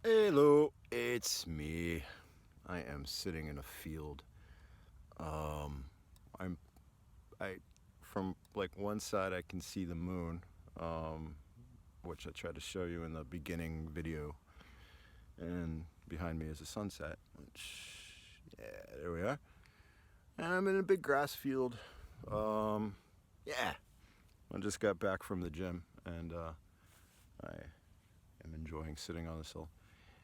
Hello, it's me. I am sitting in a field. Um, I'm I from like one side I can see the moon, um, which I tried to show you in the beginning video, and behind me is a sunset. There we are. And I'm in a big grass field. Um, yeah, I just got back from the gym, and I am enjoying sitting on this hill.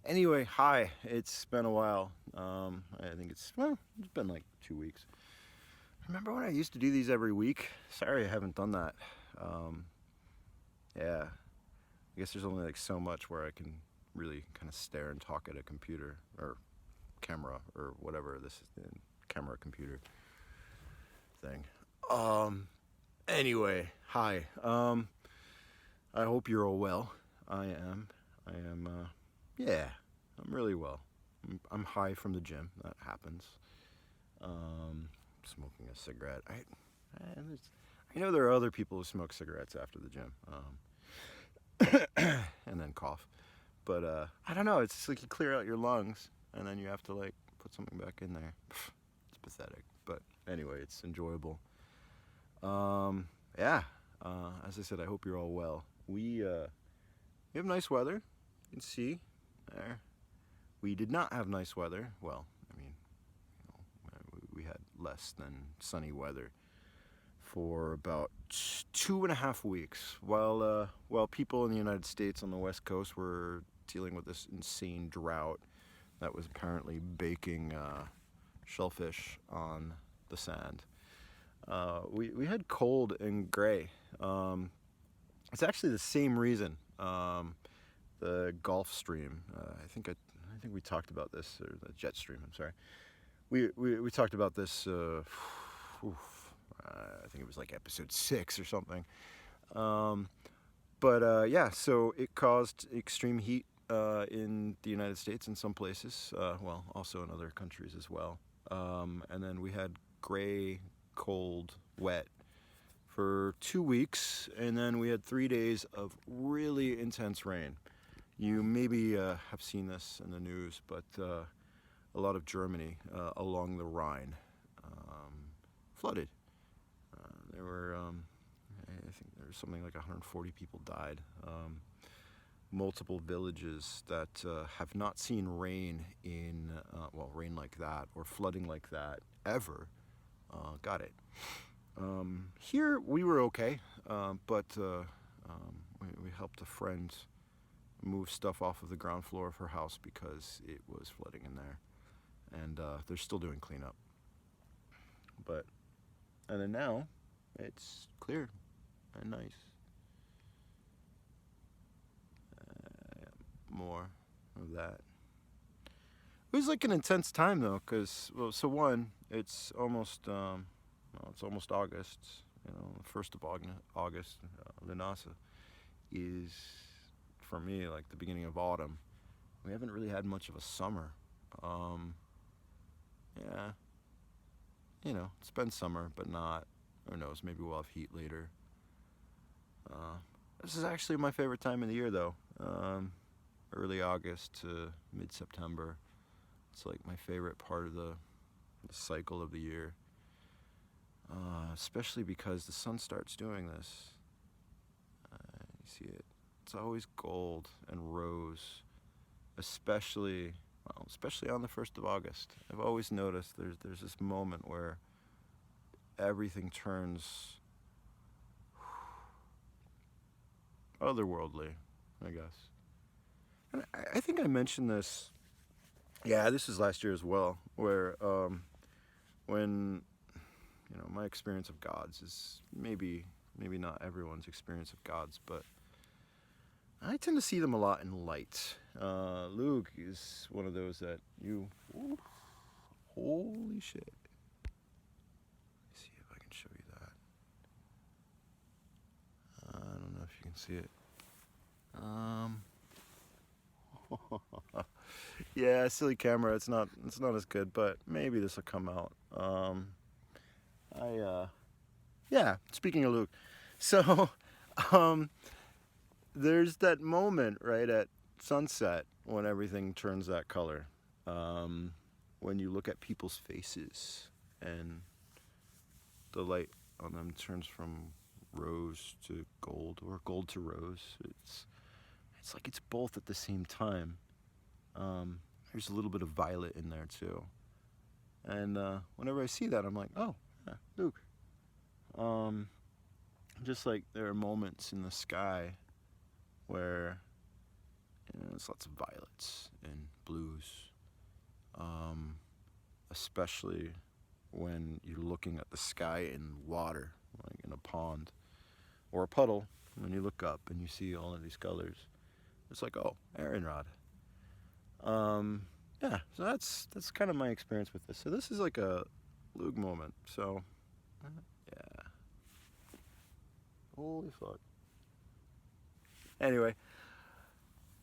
Anyway, hi. It's been a while. I think it's been like 2 weeks. Remember when I used to do these every week? Sorry, I haven't done that. Um, yeah, I guess there's only like so much where I can really kind of stare and talk at a computer or camera or whatever this is, camera computer thing. Um, anyway, hi. I hope you're all well. I am. I am. Yeah, I'm really well. I'm high from the gym. That happens. Smoking a cigarette. I know there are other people who smoke cigarettes after the gym, and then cough. But I don't know. It's just like you clear out your lungs, and then you have to like put something back in there. It's pathetic, but anyway, it's enjoyable. Yeah. As I said, I hope you're all well. We have nice weather. You can see there. We did not have nice weather. Well, I mean, we had less than sunny weather for about 2.5 weeks, while people in the United States on the West Coast were dealing with this insane drought that was apparently baking shellfish on the sand. We had cold and gray. It's actually the same reason. The Gulf Stream. I think we talked about this, or the jet stream. I'm sorry. We talked about this. I think it was like episode 6 or something. But yeah, so it caused extreme heat in the United States in some places. Well, also in other countries as well. And then we had gray, cold, wet for 2 weeks, and then we had 3 days of really intense rain. You maybe have seen this in the news, but a lot of Germany along the Rhine flooded. I think there was something like 140 people died. Multiple villages that have not seen rain rain like that or flooding like that ever, got it. Here we were okay, but we helped a friend move stuff off of the ground floor of her house because it was flooding in there, and they're still doing cleanup. But and then now it's clear and nice. More of that. It was like an intense time though, because so one, it's almost August. You know, the 1st of August. Linasa is for me like the beginning of autumn. We haven't really had much of a summer. Um, yeah, it's been summer, but not. Who knows? Maybe we'll have heat later. This is actually my favorite time of the year, though. Early August to mid-September. It's like my favorite part of the cycle of the year. Especially because the sun starts doing this. You see it. It's always gold and rose, especially on the 1st of August. I've always noticed there's this moment where everything turns otherworldly, I guess. And I think I mentioned this. Yeah, this was last year as well, where when my experience of gods is maybe not everyone's experience of gods, but I tend to see them a lot in light. Luke is one of those that ooh, holy shit. Let's see if I can show you that. I don't know if you can see it. Yeah, silly camera. It's not as good, but maybe this will come out. Yeah. Speaking of Luke, so there's that moment right at sunset when everything turns that color. When you look at people's faces and the light on them turns from rose to gold or gold to rose. It's like it's both at the same time. There's a little bit of violet in there too. And whenever I see that, I'm like, oh, yeah, Luke. Just like there are moments in the sky where there's lots of violets and blues, especially when you're looking at the sky in water, like in a pond or a puddle, and you look up and you see all of these colors. It's like, oh, Aaron Rod. Yeah, so that's kind of my experience with this. So this is like a Luke moment. So, yeah. Holy fuck. Anyway,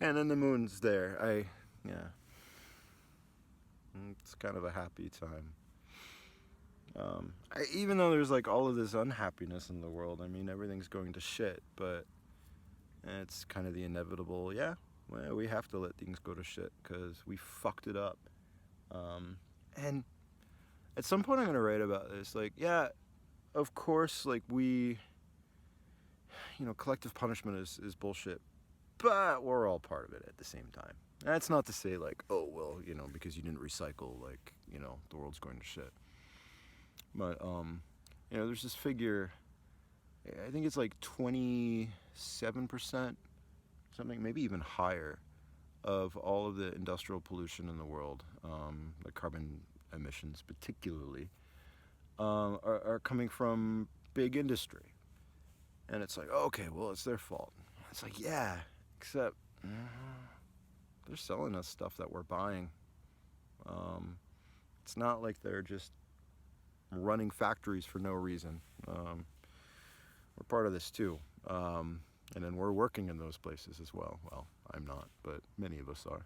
and then the moon's there. Yeah. It's kind of a happy time. Even though there's like all of this unhappiness in the world, I mean, everything's going to shit, but it's kind of the inevitable, yeah, well, we have to let things go to shit because we fucked it up. And at some point I'm going to write about this. Like, yeah, of course, like collective punishment is bullshit, but we're all part of it at the same time. That's not to say like, oh, well, because you didn't recycle, like, the world's going to shit. But, there's this figure, I think it's like 27%, something, maybe even higher, of all of the industrial pollution in the world, the carbon emissions particularly, are coming from big industry. And it's like, okay, well, it's their fault. It's like, yeah, except they're selling us stuff that we're buying. It's not like they're just running factories for no reason. We're part of this too. And then we're working in those places as well. Well, I'm not, but many of us are.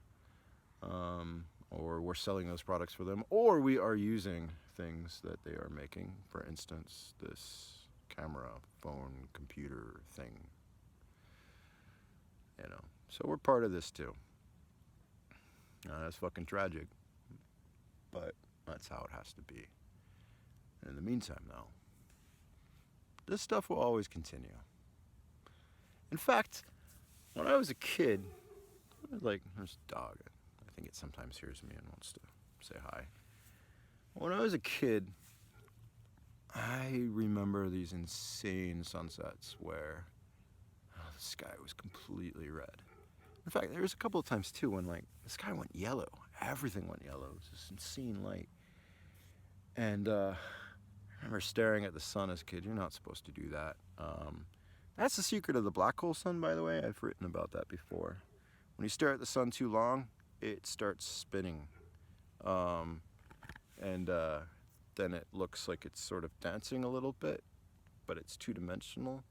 Or we're selling those products for them, or we are using things that they are making. For instance, this camera, phone, computer thing. So we're part of this too. That's fucking tragic, but that's how it has to be. In the meantime, though, this stuff will always continue. In fact, when I was a kid, like, there's a dog. I think it sometimes hears me and wants to say hi. When I was a kid, I remember these insane sunsets where the sky was completely red. In fact, there was a couple of times too when like the sky went yellow. Everything went yellow. It was this insane light. And I remember staring at the sun as a kid. You're not supposed to do that. That's the secret of the black hole sun, by the way. I've written about that before. When you stare at the sun too long, it starts spinning. And then it looks like it's sort of dancing a little bit, but it's two-dimensional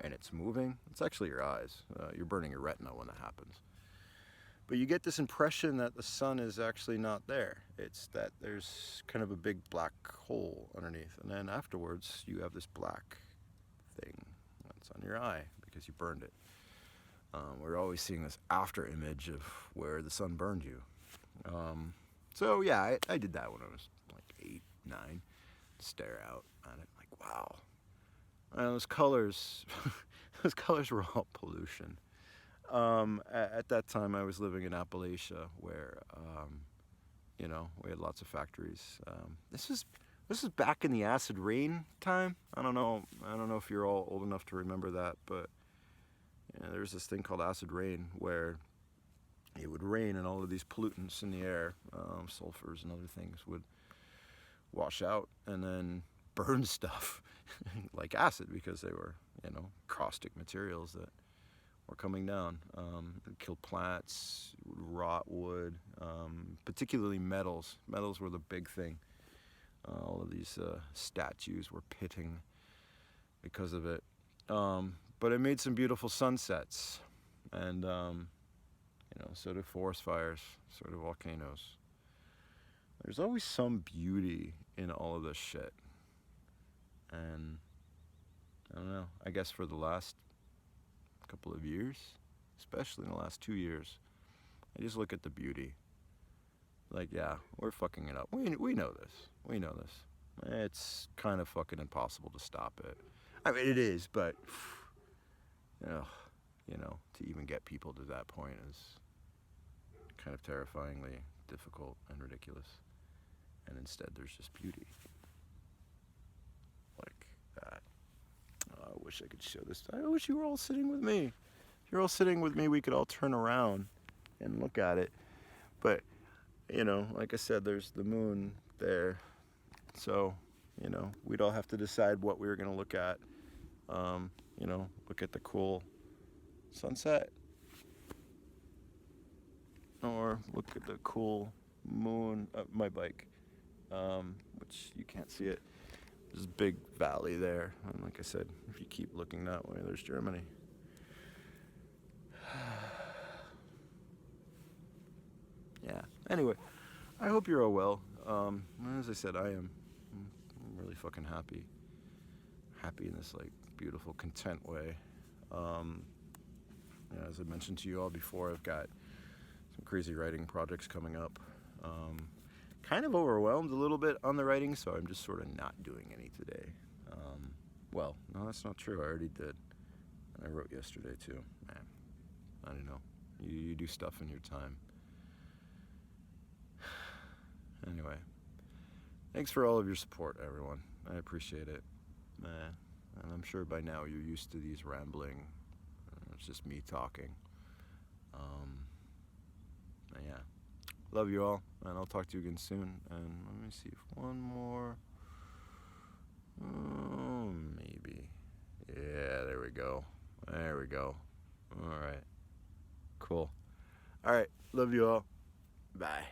and it's moving. It's actually your eyes. You're burning your retina when that happens. But you get this impression that the sun is actually not there. It's that there's kind of a big black hole underneath. And then afterwards, you have this black thing that's on your eye because you burned it. We're always seeing this after image of where the sun burned you. So yeah, I did that when I was like 8, 9. Stare out at it like, wow. And those colors, those colors were all pollution. At that time, I was living in Appalachia, where we had lots of factories. This is back in the acid rain time. I don't know if you're all old enough to remember that, but there was this thing called acid rain where it would rain and all of these pollutants in the air, sulfurs and other things, would wash out and then burn stuff like acid because they were caustic materials that were coming down. It killed plants, rot wood, particularly metals. Metals were the big thing. All of these statues were pitting because of it. But it made some beautiful sunsets, and so do forest fires, so do volcanoes. There's always some beauty in all of this shit. And I don't know, I guess for the last couple of years, especially in the last 2 years, I just look at the beauty. Like, yeah, we're fucking it up. We know this. We know this. It's kind of fucking impossible to stop it. I mean, it is, but, to even get people to that point is kind of terrifyingly difficult and ridiculous. And instead, there's just beauty. Like that. Oh, I wish I could show this. I wish you were all sitting with me. If you're all sitting with me, we could all turn around and look at it. But, like I said, there's the moon there. So, we'd all have to decide what we were going to look at. Look at the cool sunset. Or look at the cool moon of my bike, which you can't see it. There's a big valley there. And like I said, if you keep looking that way, there's Germany. Yeah. Anyway, I hope you're all well. As I said, I'm really fucking happy. Happy in this like beautiful, content way. As I mentioned to you all before, I've got some crazy writing projects coming up. Kind of overwhelmed a little bit on the writing, so I'm just sort of not doing any today. Well, no, that's not true. I already did. And I wrote yesterday too. Man, I don't know. You do stuff in your time. Anyway, thanks for all of your support, everyone. I appreciate it. And I'm sure by now you're used to these rambling. It's just me talking. Yeah. Love you all, and I'll talk to you again soon. And let me see if one more. Oh, maybe. Yeah, there we go. There we go. All right. Cool. All right. Love you all. Bye.